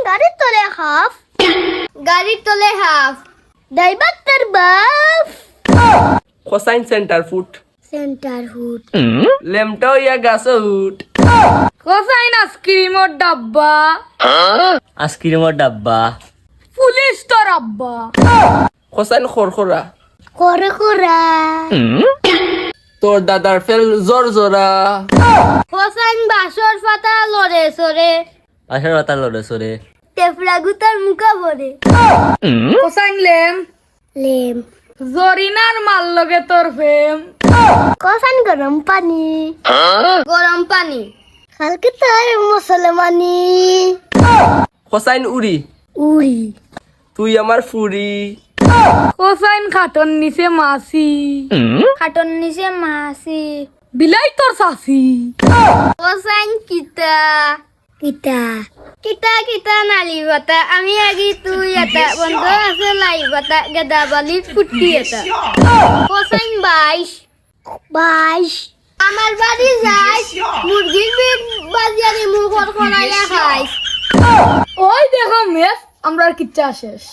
গাড়ির তলে হাফ গাড়ির তলে হাফ ড্রাইভার তার বাপ cosine center foot center hood লেমটা ইয়া গাছ উঠ কোসাইন আইসক্রিমের ডাব্বা আইসক্রিমের ডাব্বা পুলিশ তোর আব্বা কোসাইন খরখরা করে করা তোর দাদার ফেল জোর জোরা হোসাইন বাসর পাতা লড়ে সরে আসার কথা লড়ে সরে টেফলা গুতার মুখা ভরে কোসাইন লেম লেম জরিনার মাল লগে তোর ফেম কসান গরম পানি কালকে তার মুসলমানি কোসাইন উড়ি উড়ি তুই আমার ফুরি কোসাইন খাটন নিচে মাসি খাটন নিচে মাসি বিলাই তোর সাসি কসাইন কিতা কিতা কিতা কিতা নালি বাতা আমি আগি তুই এটা বন্ধ আছে লাই বাতা গেদা বালি ফুটি এটা কসাইন 22 আমার বাড়ি যাই মুরগির বিট বাজিয়ারে মুখর খড়াইয়া খাই ওই দেখো মেস আমরা কিচ্ছা শেষ